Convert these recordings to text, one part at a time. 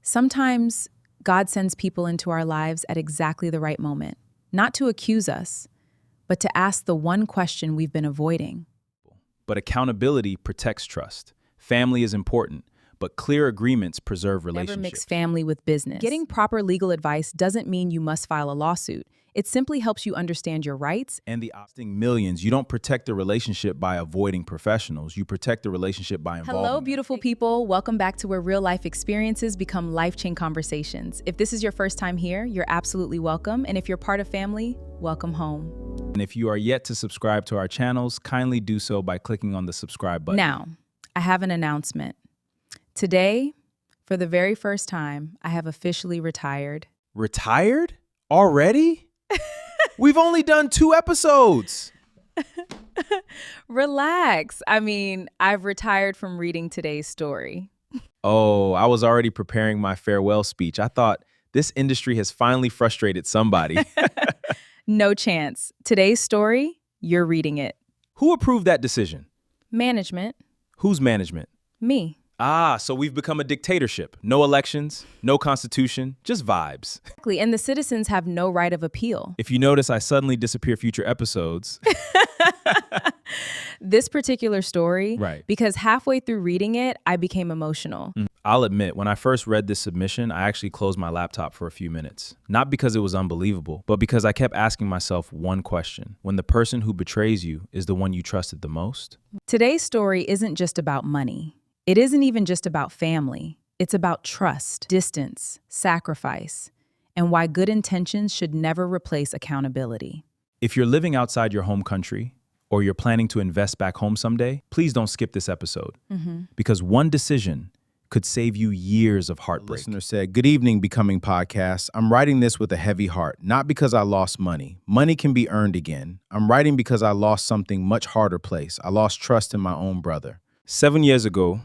Sometimes God sends people into our lives at exactly the right moment, not to accuse us, but to ask the one question we've been avoiding. But accountability protects trust. Family is important, but clear agreements preserve Never relationships. mix family with business. Getting proper legal advice doesn't mean you must file a lawsuit. It simply helps you understand your rights. And the costing millions, you don't protect the relationship by avoiding professionals. You protect the relationship by involving Hello, them. beautiful people. Welcome back to where real life experiences become life-changing conversations. If this is your first time here, you're absolutely welcome. And if you're part of family, welcome home. And if you are yet to subscribe to our channels, kindly do so by clicking on the subscribe button. Now, I have an announcement. Today, for the very first time, I have officially retired. Retired? Already? We've only done 2 episodes. Relax. I mean, I've retired from reading today's story. Oh, I was already preparing my farewell speech. I thought this industry has finally frustrated somebody. No chance. Today's story, you're reading it. Who approved that decision? Management. Whose management? Me. Ah, so we've become a dictatorship. No elections, no constitution, just vibes. Exactly. And the citizens have no right of appeal. If you notice, I suddenly disappear future episodes. This particular story, Right. because halfway through reading it, I became emotional. I'll admit, when I first read this submission, I actually closed my laptop for a few minutes. Not because it was unbelievable, but because I kept asking myself one question. When the person who betrays you is the one you trusted the most? Today's story isn't just about money. It isn't even just about family. It's about trust, distance, sacrifice, and why good intentions should never replace accountability. If you're living outside your home country, or you're planning to invest back home someday, please don't skip this episode. Because one decision could save you years of heartbreak. Listener said, "Good evening, Becoming Podcast. I'm writing this with a heavy heart, not because I lost money. Money can be earned again. I'm writing because I lost something much harder place. I lost trust in my own brother." 7 years ago,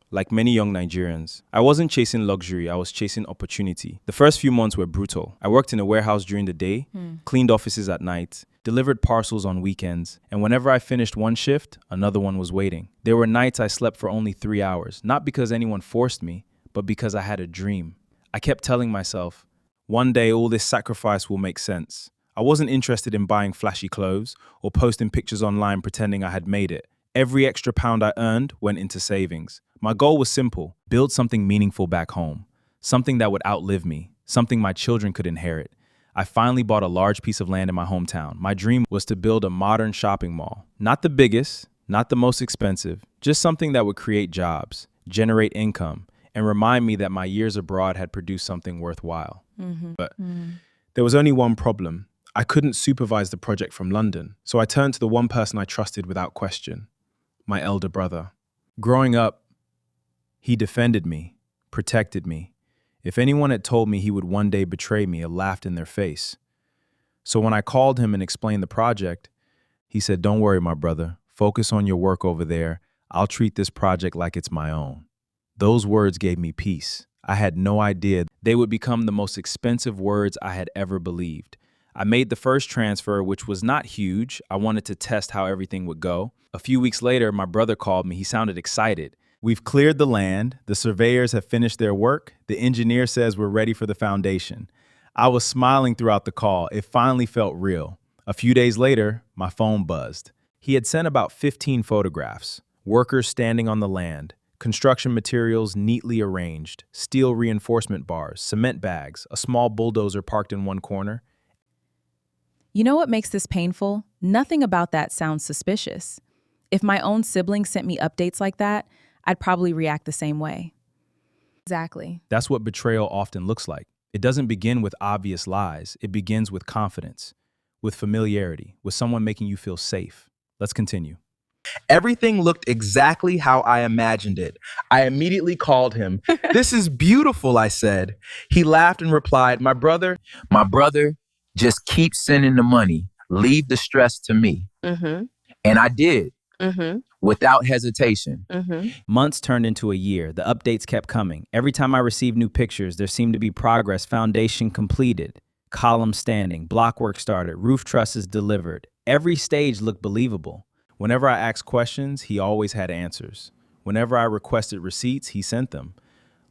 like many young Nigerians, I wasn't chasing luxury, I was chasing opportunity. The first few months were brutal. I worked in a warehouse during the day, cleaned offices at night, delivered parcels on weekends, and whenever I finished one shift, another one was waiting. There were nights I slept for only 3 hours, not because anyone forced me, but because I had a dream. I kept telling myself, one day all this sacrifice will make sense. I wasn't interested in buying flashy clothes or posting pictures online pretending I had made it. Every extra pound I earned went into savings. My goal was simple: build something meaningful back home, something that would outlive me, something my children could inherit. I finally bought a large piece of land in my hometown. My dream was to build a modern shopping mall. Not the biggest, not the most expensive, just something that would create jobs, generate income, and remind me that my years abroad had produced something worthwhile. But there was only one problem. I couldn't supervise the project from London, so I turned to the one person I trusted without question: my elder brother. Growing up, he defended me, protected me. If anyone had told me he would one day betray me, I laughed in their face. So when I called him and explained the project, he said, "Don't worry, my brother. Focus on your work over there. I'll treat this project like it's my own." Those words gave me peace. I had no idea they would become the most expensive words I had ever believed. I made the first transfer, which was not huge. I wanted to test how everything would go. A few weeks later, my brother called me. He sounded excited. "We've cleared the land. The surveyors have finished their work. The engineer says we're ready for the foundation." I was smiling throughout the call. It finally felt real. A few days later, my phone buzzed. He had sent about 15 photographs. Workers standing on the land, construction materials neatly arranged, steel reinforcement bars, cement bags, a small bulldozer parked in one corner. You know what makes this painful? Nothing about that sounds suspicious. If my own siblings sent me updates like that, I'd probably react the same way. Exactly. That's what betrayal often looks like. It doesn't begin with obvious lies. It begins with confidence, with familiarity, with someone making you feel safe. Let's continue. Everything looked exactly how I imagined it. I immediately called him. "This is beautiful," I said. He laughed and replied, My brother, just keep sending the money. Leave the stress to me." And I did. Without hesitation. Months turned into a year. The updates kept coming. Every time I received new pictures, there seemed to be progress. Foundation completed, column standing, blockwork started, roof trusses delivered. Every stage looked believable. Whenever I asked questions, he always had answers. Whenever I requested receipts, he sent them.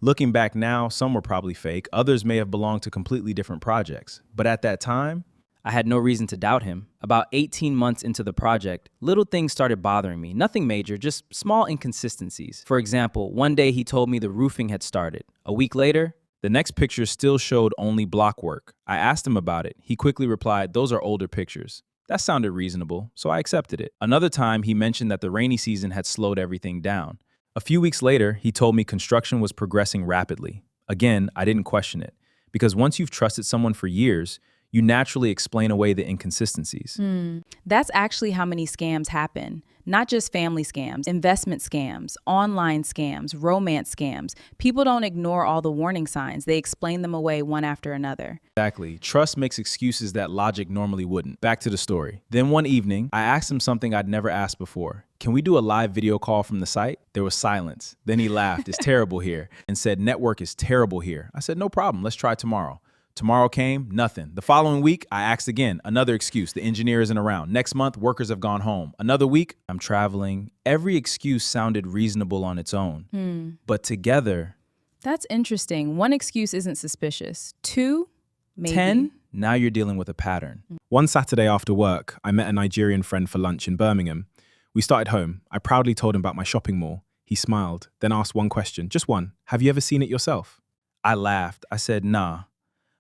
Looking back now, some were probably fake. Others may have belonged to completely different projects. But at that time, I had no reason to doubt him. About 18 months into the project, little things started bothering me. Nothing major, just small inconsistencies. For example, one day he told me the roofing had started. A week later, the next picture still showed only block work. I asked him about it. He quickly replied, "Those are older pictures." That sounded reasonable, so I accepted it. Another time, he mentioned that the rainy season had slowed everything down. A few weeks later, he told me construction was progressing rapidly. Again, I didn't question it, because once you've trusted someone for years, you naturally explain away the inconsistencies. That's actually how many scams happen. Not just family scams, investment scams, online scams, romance scams. People don't ignore all the warning signs. They explain them away one after another. Exactly. Trust makes excuses that logic normally wouldn't. Back to the story. Then one evening, I asked him something I'd never asked before. "Can we do a live video call from the site?" There was silence. Then he laughed, "It's terrible here," and said, "Network is terrible here." I said, "No problem. Let's try tomorrow." Tomorrow came, nothing. The following week, I asked again, another excuse. The engineer isn't around. Next month, workers have gone home. Another week, I'm traveling. Every excuse sounded reasonable on its own. But together, That's interesting. One excuse isn't suspicious. Two, maybe. 10, now you're dealing with a pattern. One Saturday after work, I met a Nigerian friend for lunch in Birmingham. We started home. I proudly told him about my shopping mall. He smiled, then asked one question, just one. "Have you ever seen it yourself?" I laughed. I said, "Nah.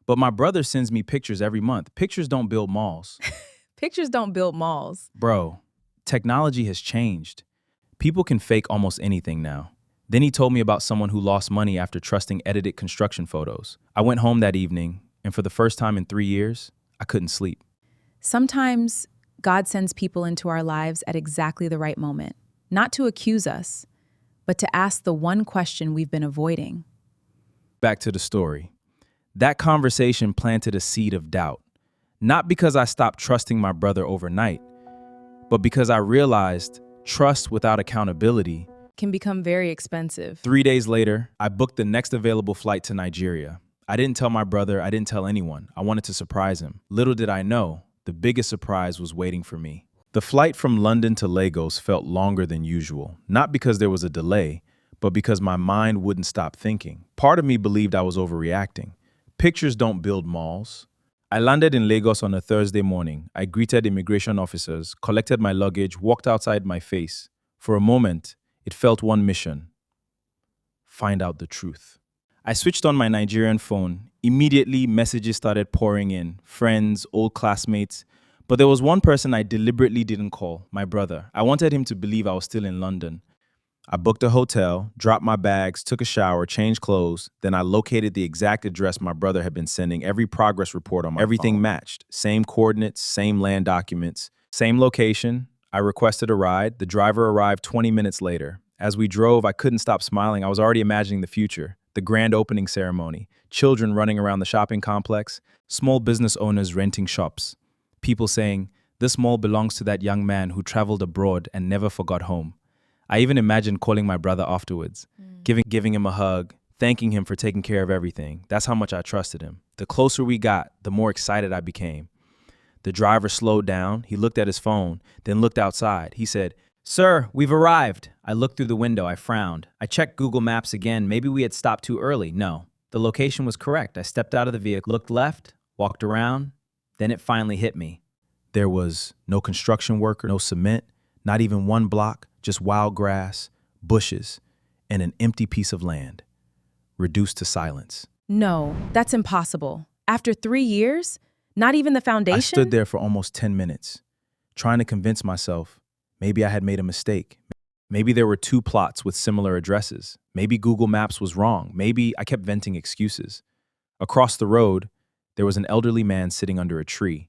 But my brother sends me pictures every month. Pictures don't build malls." Pictures don't build malls. Bro, technology has changed. People can fake almost anything now. Then he told me about someone who lost money after trusting edited construction photos. I went home that evening, and for the first time in 3 years, I couldn't sleep. Sometimes God sends people into our lives at exactly the right moment, not to accuse us, but to ask the one question we've been avoiding. Back to the story. That conversation planted a seed of doubt. Not because I stopped trusting my brother overnight, but because I realized trust without accountability Can become very expensive. 3 days later, I booked the next available flight to Nigeria. I didn't tell my brother, I didn't tell anyone. I wanted to surprise him. Little did I know, the biggest surprise was waiting for me. The flight from London to Lagos felt longer than usual, not because there was a delay, but because my mind wouldn't stop thinking. Part of me believed I was overreacting. Pictures don't build malls. I landed in Lagos on a Thursday morning. I greeted immigration officers, collected my luggage, walked outside my face. For a moment, it felt one mission: find out the truth. I switched on my Nigerian phone. Immediately, messages started pouring in. Friends, old classmates. But there was one person I deliberately didn't call, my brother. I wanted him to believe I was still in London. I booked a hotel, dropped my bags, took a shower, changed clothes. Then I located the exact address my brother had been sending every progress report on my Everything phone. Matched. Same coordinates, same land documents, same location. I requested a ride. The driver arrived 20 minutes later. As we drove, I couldn't stop smiling. I was already imagining the future. The grand opening ceremony, children running around the shopping complex, small business owners renting shops, people saying, "This mall belongs to that young man who traveled abroad and never forgot home." I even imagined calling my brother afterwards, giving him a hug, thanking him for taking care of everything. That's how much I trusted him. The closer we got, the more excited I became. The driver slowed down. He looked at his phone, then looked outside. He said, "Sir, we've arrived." I looked through the window. I frowned. I checked Google Maps again. Maybe we had stopped too early. No, the location was correct. I stepped out of the vehicle, looked left, walked around. Then it finally hit me. There was no construction worker, no cement, not even one block, just wild grass, bushes, and an empty piece of land, reduced to silence. No, that's impossible. After 3 years? Not even the foundation? I stood there for almost 10 minutes, trying to convince myself maybe I had made a mistake. Maybe there were 2 plots with similar addresses. Maybe Google Maps was wrong. Maybe I kept venting excuses. Across the road, there was an elderly man sitting under a tree.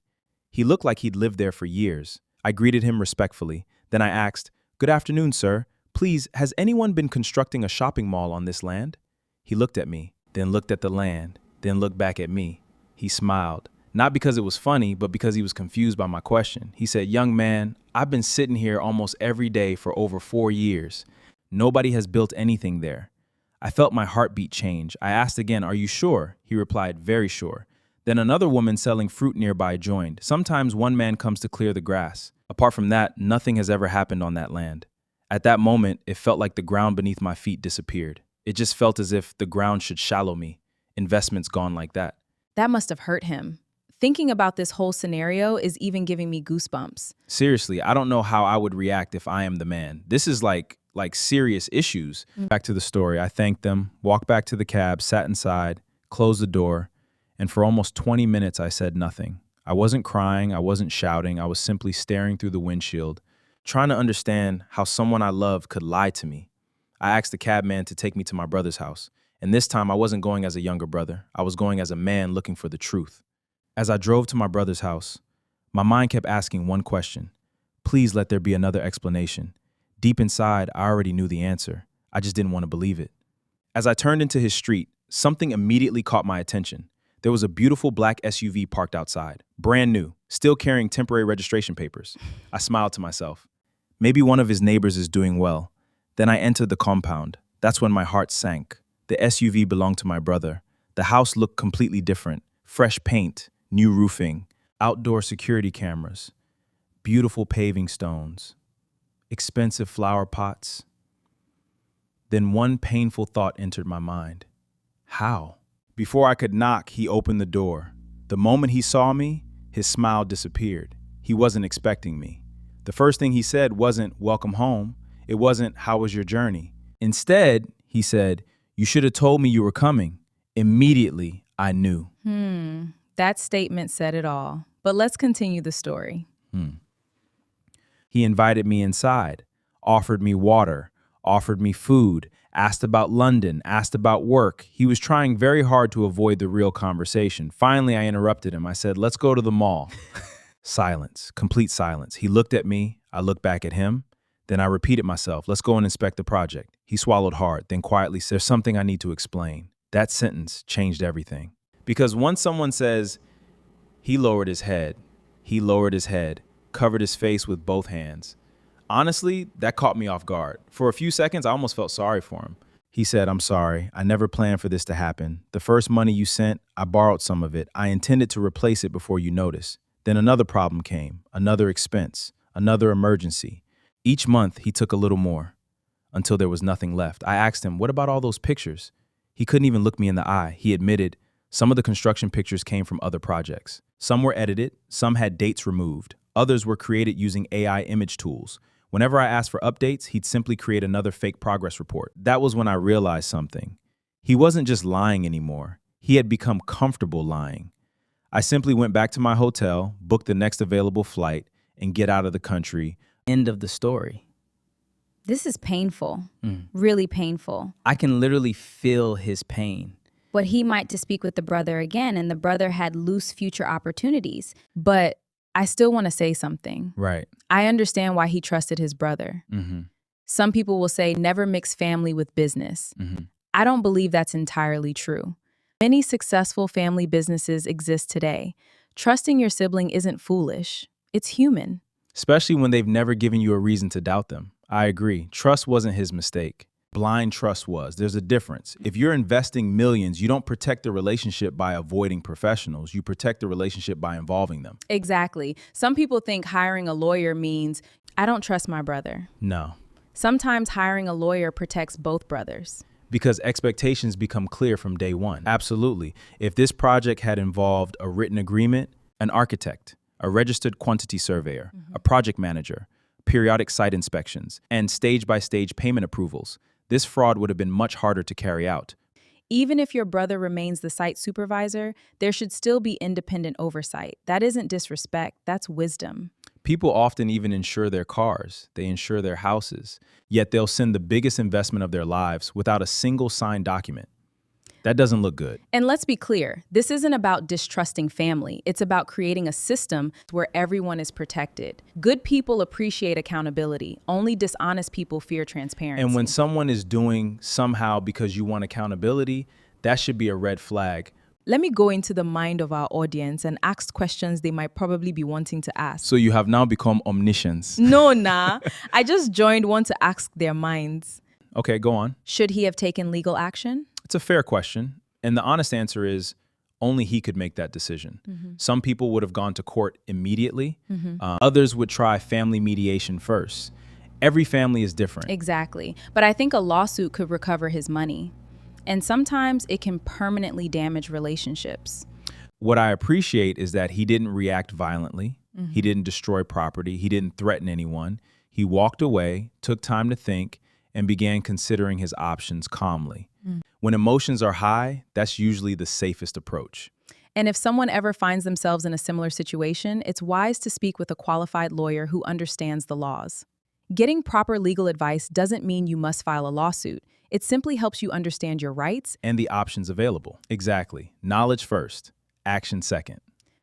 He looked like he'd lived there for years. I greeted him respectfully. Then I asked, "Good afternoon, sir. Please, has anyone been constructing a shopping mall on this land?" He looked at me, then looked at the land, then looked back at me. He smiled, not because it was funny, but because he was confused by my question. He said, "Young man, I've been sitting here almost every day for over 4 years. Nobody has built anything there." I felt my heartbeat change. I asked again, "Are you sure?" He replied, "Very sure." Then another woman selling fruit nearby joined. Sometimes one man comes to clear the grass. Apart from that, nothing has ever happened on that land. At that moment, it felt like the ground beneath my feet disappeared. It just felt as if the ground should shallow me. Investments gone like that. That must have hurt him. Thinking about this whole scenario is even giving me goosebumps. Seriously, I don't know how I would react if I am the man. This is like serious issues. Back to the story. I thanked them, walked back to the cab, sat inside, closed the door, and for almost 20 minutes I said nothing. I wasn't crying, I wasn't shouting, I was simply staring through the windshield, trying to understand how someone I loved could lie to me. I asked the cabman to take me to my brother's house, and this time I wasn't going as a younger brother. I was going as a man looking for the truth. As I drove to my brother's house, my mind kept asking one question. Please let there be another explanation. Deep inside, I already knew the answer. I just didn't want to believe it. As I turned into his street, something immediately caught my attention. There was a beautiful black SUV parked outside, brand new, still carrying temporary registration papers. I smiled to myself. Maybe one of his neighbors is doing well. Then I entered the compound. That's when my heart sank. The SUV belonged to my brother. The house looked completely different. Fresh paint, new roofing, outdoor security cameras, beautiful paving stones, expensive flower pots. Then one painful thought entered my mind. How? Before I could knock, he opened the door. The moment he saw me, his smile disappeared. He wasn't expecting me. The first thing he said wasn't, "Welcome home." It wasn't, "How was your journey?" Instead, he said, "You should have told me you were coming." Immediately, I knew. That statement said it all. But let's continue the story. He invited me inside, offered me water, offered me food, asked about London, asked about work. He was trying very hard to avoid the real conversation. Finally, I interrupted him. I said, "Let's go to the mall." Silence, complete silence. He looked at me. I looked back at him. Then I repeated myself, "Let's go and inspect the project." He swallowed hard, then quietly said, "There's something I need to explain." That sentence changed everything. Because once someone says, he lowered his head, covered his face with both hands. Honestly, that caught me off guard. For a few seconds, I almost felt sorry for him. He said, "I'm sorry. I never planned for this to happen. The first money you sent, I borrowed some of it. I intended to replace it before you noticed. Then another problem came, another expense, another emergency. Each month, he took a little more until there was nothing left." I asked him, "What about all those pictures?" He couldn't even look me in the eye. He admitted, "Some of the construction pictures came from other projects. Some were edited, some had dates removed. Others were created using AI image tools. Whenever I asked for updates, he'd simply create another fake progress report." That was when I realized something. He wasn't just lying anymore. He had become comfortable lying. I simply went back to my hotel, booked the next available flight, and get out of the country. End of the story. This is painful, really painful. I can literally feel his pain. But he might to speak with the brother again, and the brother had loose future opportunities. But I still want to say something. Right. I understand why he trusted his brother. Some people will say never mix family with business. I don't believe that's entirely true. Many successful family businesses exist today. Trusting your sibling isn't foolish. It's human. Especially when they've never given you a reason to doubt them. I agree. Trust wasn't his mistake. Blind trust was. There's a difference. If you're investing millions, you don't protect the relationship by avoiding professionals. You protect the relationship by involving them. Exactly. Some people think hiring a lawyer means, I don't trust my brother. No. Sometimes hiring a lawyer protects both brothers. Because expectations become clear from day one. Absolutely. If this project had involved a written agreement, an architect, a registered quantity surveyor, a project manager, periodic site inspections, and stage-by-stage payment approvals, this fraud would have been much harder to carry out. Even if your brother remains the site supervisor, there should still be independent oversight. That isn't disrespect, that's wisdom. People often even insure their cars, they insure their houses, yet they'll send the biggest investment of their lives without a single signed document. That doesn't look good. And let's be clear, this isn't about distrusting family. It's about creating a system where everyone is protected. Good people appreciate accountability. Only dishonest people fear transparency. And when someone is doing somehow because you want accountability, that should be a red flag. Let me go into the mind of our audience and ask questions they might probably be wanting to ask. So you have now become omniscience. No, I just joined one to ask their minds. Okay, go on. Should he have taken legal action? It's a fair question. And the honest answer is only he could make that decision. Some people would have gone to court immediately. Others would try family mediation first. Every family is different. Exactly. But I think a lawsuit could recover his money. And sometimes it can permanently damage relationships. What I appreciate is that he didn't react violently. Mm-hmm. He didn't destroy property. He didn't threaten anyone. He walked away, took time to think, and began considering his options calmly. When emotions are high, that's usually the safest approach. And if someone ever finds themselves in a similar situation, it's wise to speak with a qualified lawyer who understands the laws. Getting proper legal advice doesn't mean you must file a lawsuit. It simply helps you understand your rights And the options available. Exactly. Knowledge first, action second.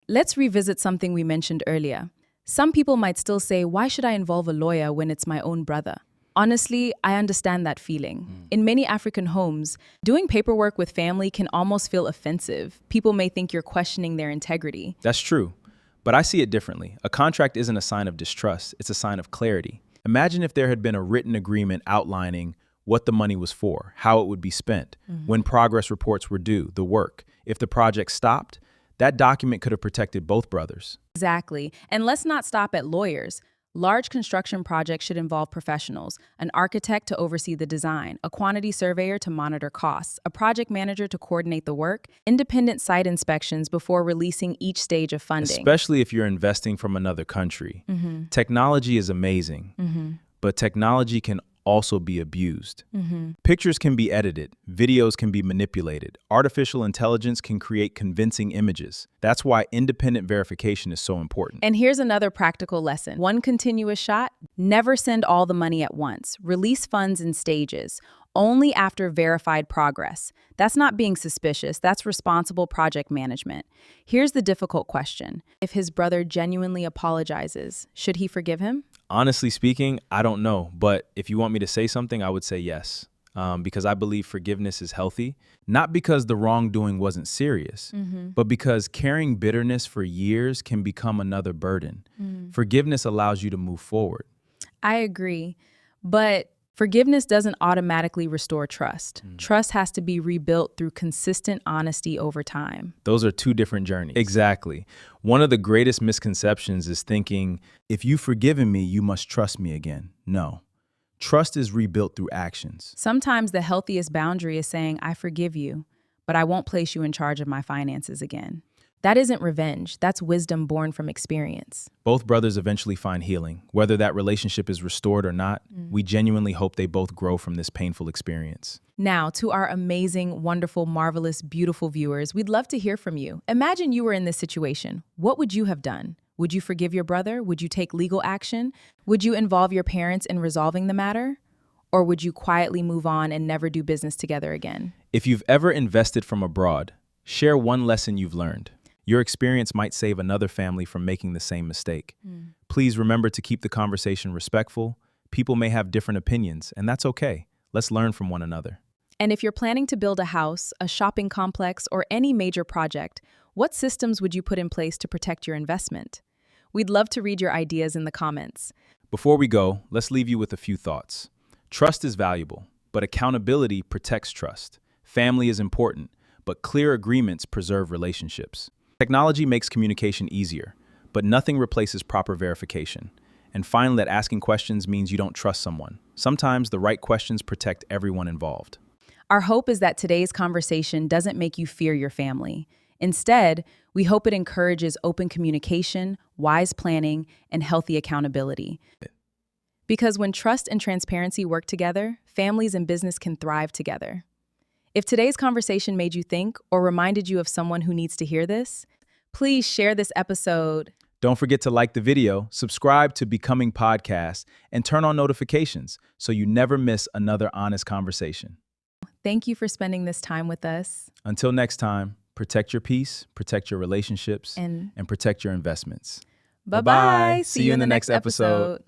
Let's revisit something we mentioned earlier. Some people might still say, why should I involve a lawyer when it's my own brother? Honestly, I understand that feeling. In many African homes, doing paperwork with family can almost feel offensive. People may think you're questioning their integrity. That's true. But I see it differently. A contract isn't a sign of distrust, it's a sign of clarity. Imagine if there had been a written agreement outlining what the money was for, how it would be spent, when progress reports were due, the work. If the project stopped, that document could have protected both brothers. Exactly. And let's not stop at lawyers. Large construction projects should involve professionals, an architect to oversee the design, a quantity surveyor to monitor costs, a project manager to coordinate the work, independent site inspections before releasing each stage of funding. Especially if you're investing from another country. Technology is amazing, but technology can also be abused. Pictures can be edited, videos can be manipulated, artificial intelligence can create convincing images. That's why independent verification is so important. And here's another practical lesson. One continuous shot, never send all the money at once. Release funds in stages, only after verified progress. That's not being suspicious, that's responsible project management. Here's the difficult question. If his brother genuinely apologizes, should he forgive him? Honestly speaking, I don't know, but if you want me to say something, I would say yes, because I believe forgiveness is healthy, not because the wrongdoing wasn't serious, but because carrying bitterness for years can become another burden. Forgiveness allows you to move forward. I agree, but forgiveness doesn't automatically restore trust. Trust has to be rebuilt through consistent honesty over time. Those are two different journeys. Exactly. One of the greatest misconceptions is thinking, if you've forgiven me, you must trust me again. No. Trust is rebuilt through actions. Sometimes the healthiest boundary is saying, I forgive you, but I won't place you in charge of my finances again. That isn't revenge. That's wisdom born from experience. Both brothers eventually find healing. Whether that relationship is restored or not, we genuinely hope they both grow from this painful experience. Now, to our amazing, wonderful, marvelous, beautiful viewers, we'd love to hear from you. Imagine you were in this situation. What would you have done? Would you forgive your brother? Would you take legal action? Would you involve your parents in resolving the matter? Or would you quietly move on and never do business together again? If you've ever invested from abroad, share one lesson you've learned. Your experience might save another family from making the same mistake. Please remember to keep the conversation respectful. People may have different opinions, and that's okay. Let's learn from one another. And if you're planning to build a house, a shopping complex, or any major project, what systems would you put in place to protect your investment? We'd love to read your ideas in the comments. Before we go, let's leave you with a few thoughts. Trust is valuable, but accountability protects trust. Family is important, but clear agreements preserve relationships. Technology makes communication easier, but nothing replaces proper verification. And finally, that asking questions means you don't trust someone. Sometimes the right questions protect everyone involved. Our hope is that today's conversation doesn't make you fear your family. Instead, we hope it encourages open communication, wise planning, and healthy accountability. Because when trust and transparency work together, families and business can thrive together. If today's conversation made you think or reminded you of someone who needs to hear this, please share this episode. Don't forget to like the video, subscribe to Becoming Podcast, and turn on notifications so you never miss another honest conversation. Thank you for spending this time with us. Until next time, protect your peace, protect your relationships, And protect your investments. bye-bye. See you in the next episode.